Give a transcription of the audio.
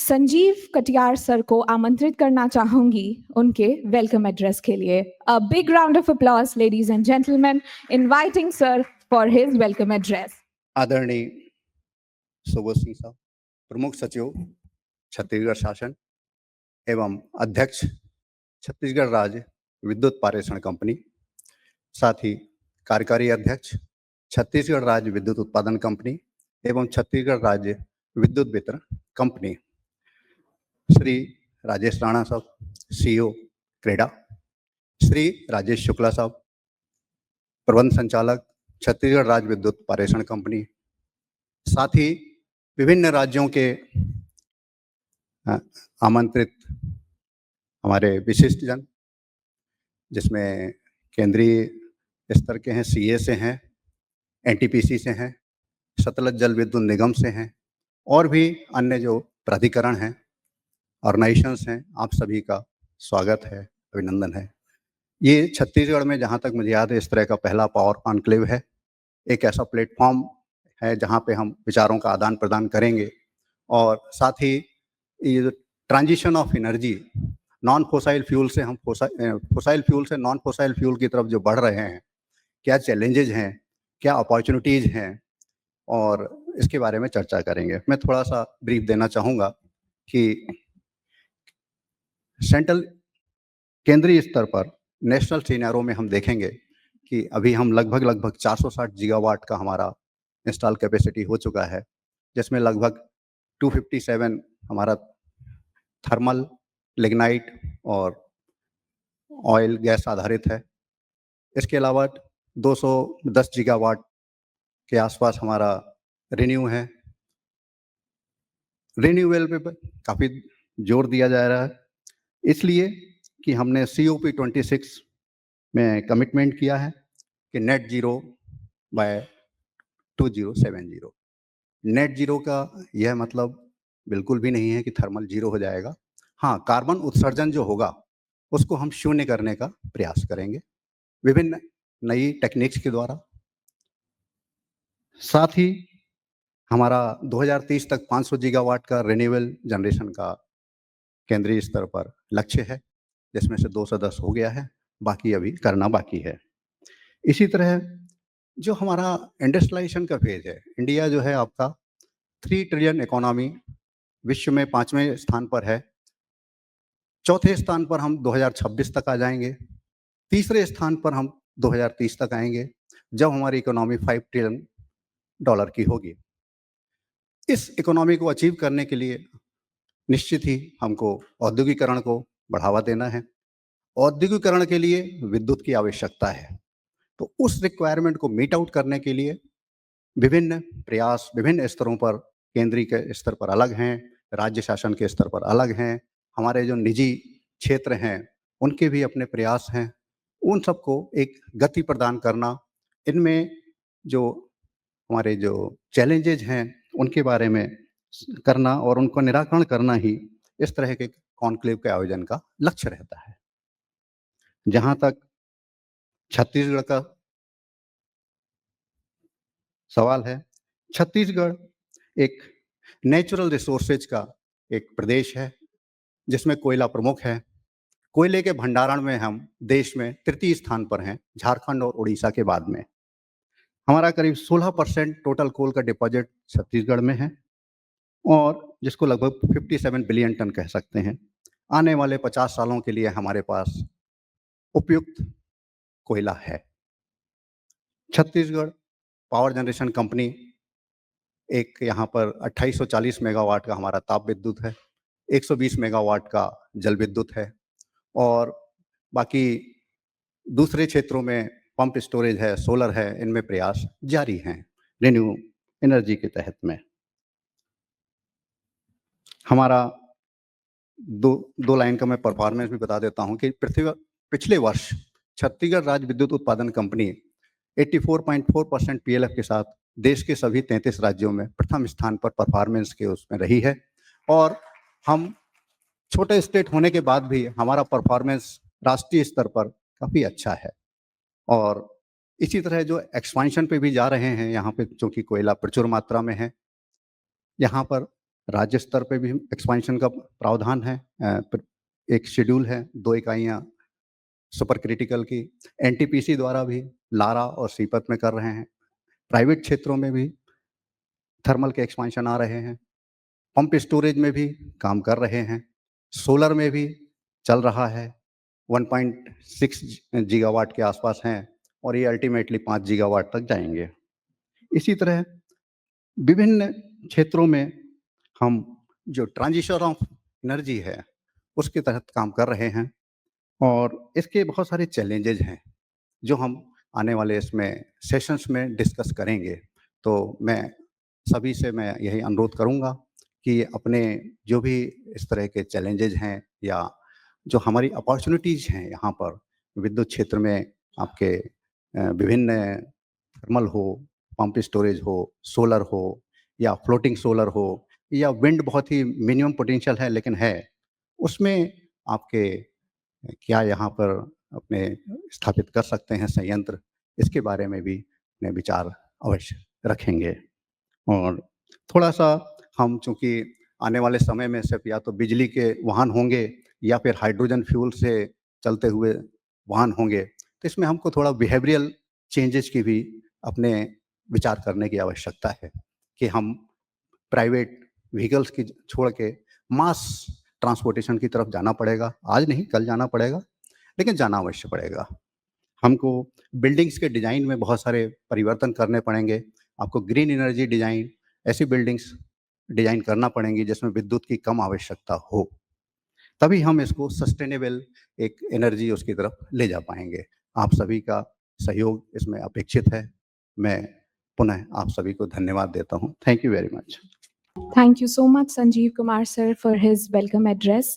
Sanjeev Katiyar sir को आमंत्रित करना चाहूंगी उनके वेलकम एड्रेस के लिए। A big round of applause ladies and gentleman, inviting sir for his welcome address. आदरणीय सुबोध सिंह साहब, प्रमुख सचिव छत्तीसगढ़ शासन एवं अध्यक्ष छत्तीसगढ़ राज्य विद्युत पारेषण कंपनी, साथ ही कार्यकारी अध्यक्ष छत्तीसगढ़ राज्य विद्युत उत्पादन कंपनी एवं छत्तीसगढ़ राज्य विद्युत वितरण कंपनी, श्री राजेश राणा साहब, सीईओ क्रेडा, श्री राजेश शुक्ला साहब, प्रबंध संचालक छत्तीसगढ़ राज्य विद्युत पारेषण कंपनी, साथ ही विभिन्न राज्यों के आमंत्रित हमारे विशिष्ट जन, जिसमें केंद्रीय स्तर के हैं, सीए से हैं, एनटीपीसी से हैं, सतलज जल विद्युत निगम से हैं और भी अन्य जो प्राधिकरण हैं, ऑर्गेनाइजेशंस हैं, आप सभी का स्वागत है, अभिनंदन है। ये छत्तीसगढ़ में जहाँ तक मुझे याद है इस तरह का पहला पावर कॉन्क्लेव है। एक ऐसा प्लेटफॉर्म है जहाँ पे हम विचारों का आदान प्रदान करेंगे और साथ ही ये जो transition of energy, non fossil fuel से हम फोसाइल फ्यूल से नॉन फोसाइल फ्यूल की तरफ जो बढ़ रहे हैं, क्या चैलेंजेज हैं, क्या अपॉर्चुनिटीज़ हैं, और इसके बारे में चर्चा करेंगे। मैं थोड़ा सा ब्रीफ देना चाहूँगा कि केंद्रीय स्तर पर नेशनल सिनेरियो में हम देखेंगे कि अभी हम लगभग 460 गीगावाट का हमारा इंस्टॉल कैपेसिटी हो चुका है, जिसमें लगभग 257 हमारा थर्मल, लिग्नाइट और ऑयल गैस आधारित है। इसके अलावा 210 गीगावाट के आसपास हमारा रिन्यू है। रिन्यूएबल पे काफ़ी जोर दिया जा रहा है, इसलिए कि हमने COP26 में कमिटमेंट किया है कि net zero by 2070। Net zero का यह मतलब बिल्कुल भी नहीं है कि थर्मल जीरो हो जाएगा। हाँ, कार्बन उत्सर्जन जो होगा उसको हम शून्य करने का प्रयास करेंगे विभिन्न नई टेक्निक्स के द्वारा। साथ ही हमारा 2030 तक 500 गीगावाट का रिन्यूएबल जनरेशन का केंद्रीय स्तर पर लक्ष्य है, जिसमें से 210 हो गया है, बाकी अभी करना बाकी है। इसी तरह जो हमारा इंडस्ट्रियलाइजेशन का फेज है, इंडिया जो है आपका 3 ट्रिलियन इकोनॉमी विश्व में 5वें स्थान पर है। चौथे स्थान पर हम 2026 तक आ जाएंगे। तीसरे स्थान पर हम 2030 तक आएंगे, जब हमारी इकोनॉमी $5 ट्रिलियन की होगी। इस इकोनॉमी को अचीव करने के लिए निश्चित ही हमको औद्योगिकरण को बढ़ावा देना है। औद्योगिकरण के लिए विद्युत की आवश्यकता है, तो उस रिक्वायरमेंट को मीट आउट करने के लिए विभिन्न प्रयास विभिन्न स्तरों पर, केंद्रीय के स्तर पर अलग हैं, राज्य शासन के स्तर पर अलग हैं, हमारे जो निजी क्षेत्र हैं उनके भी अपने प्रयास हैं। उन सबको एक गति प्रदान करना, इनमें जो हमारे जो चैलेंजेज हैं उनके बारे में करना और उनको निराकरण करना ही इस तरह के कॉन्क्लेव के आयोजन का लक्ष्य रहता है। जहाँ तक छत्तीसगढ़ का सवाल है, छत्तीसगढ़ एक नेचुरल रिसोर्सेज का एक प्रदेश है जिसमें कोयला प्रमुख है। कोयले के भंडारण में हम देश में तृतीय स्थान पर हैं, झारखंड और उड़ीसा के बाद में। हमारा करीब 16% टोटल कोल का डिपॉजिट छत्तीसगढ़ में है और जिसको लगभग 57 बिलियन टन कह सकते हैं। आने वाले 50 सालों के लिए हमारे पास उपयुक्त कोयला है। छत्तीसगढ़ पावर जनरेशन कंपनी एक यहाँ पर 2840 मेगावाट का हमारा ताप विद्युत है, 120 मेगावाट का जल विद्युत है और बाकी दूसरे क्षेत्रों में पंप स्टोरेज है, सोलर है, इनमें प्रयास जारी हैं रिन्यू एनर्जी के तहत में। हमारा दो लाइन का मैं परफॉर्मेंस भी बता देता हूं कि पिछले वर्ष छत्तीसगढ़ राज्य विद्युत उत्पादन कंपनी 84.4% PLF के साथ देश के सभी 33 राज्यों में प्रथम स्थान पर परफॉर्मेंस के उसमें रही है और हम छोटे स्टेट होने के बाद भी हमारा परफॉर्मेंस राष्ट्रीय स्तर पर काफ़ी अच्छा है। और इसी तरह जो एक्सपेंशन पे भी जा रहे हैं यहाँ पे, चूँकि कोयला प्रचुर मात्रा में है, यहाँ पर राज्य स्तर पे भी एक्सपेंशन का प्रावधान है। एक शेड्यूल है, 2 इकाइयाँ सुपर क्रिटिकल की। एनटीपीसी द्वारा भी लारा और सीपत में कर रहे हैं। प्राइवेट क्षेत्रों में भी थर्मल के एक्सपेंशन आ रहे हैं। पंप स्टोरेज में भी काम कर रहे हैं। सोलर में भी चल रहा है। 1.6 गीगावाट के आसपास हैं और ये अल्टीमेटली 5 गीगावाट तक जाएँगे। इसी तरह विभिन्न क्षेत्रों में हम जो ट्रांजिशन ऑफ एनर्जी है, उसके तहत काम कर रहे हैं और इसके बहुत सारे चैलेंजेज़ हैं, जो हम आने वाले इसमें सेशंस में डिस्कस करेंगे। तो मैं सभी से मैं यही अनुरोध करूँगा कि अपने जो भी इस तरह के चैलेंजेज़ हैं या जो हमारी अपॉर्च्युनिटीज़ हैं यहाँ पर विद्युत क्षेत्र में आपके विभिन्न थर्मल हो, पंप स्टोरेज हो, सोलर हो या फ्लोटिंग सोलर हो या विंड बहुत ही मिनिमम पोटेंशियल है लेकिन है, उसमें आपके क्या यहाँ पर अपने स्थापित कर सकते हैं संयंत्र, इसके बारे में भी अपने विचार अवश्य रखेंगे। और थोड़ा-सा हम चूँकि आने वाले समय में सिर्फ़ या तो बिजली के वाहन होंगे या फिर हाइड्रोजन फ्यूल से चलते हुए वाहन होंगे, तो इसमें हमको थोड़ा बिहेवियरल चेंजेज़ की भी अपने विचार करने की आवश्यकता है कि हम प्राइवेट व्हीकल्स की छोड़ के मास ट्रांसपोर्टेशन की तरफ जाना पड़ेगा। आज नहीं, कल जाना पड़ेगा, लेकिन जाना अवश्य पड़ेगा। हमको बिल्डिंग्स के डिज़ाइन में बहुत सारे परिवर्तन करने पड़ेंगे। आपको ग्रीन एनर्जी डिज़ाइन, ऐसी बिल्डिंग्स डिज़ाइन करना पड़ेंगी जिसमें विद्युत की कम आवश्यकता हो। तभी हम इसको सस्टेनेबल एक एनर्जी उसकी तरफ ले जा पाएँगे। आप सभी का सहयोग इसमें अपेक्षित है। मैं पुनः आप सभी को धन्यवाद देता हूँ। Thank you very much. Thank you so much, Sanjeev Kumar sir, for his welcome address.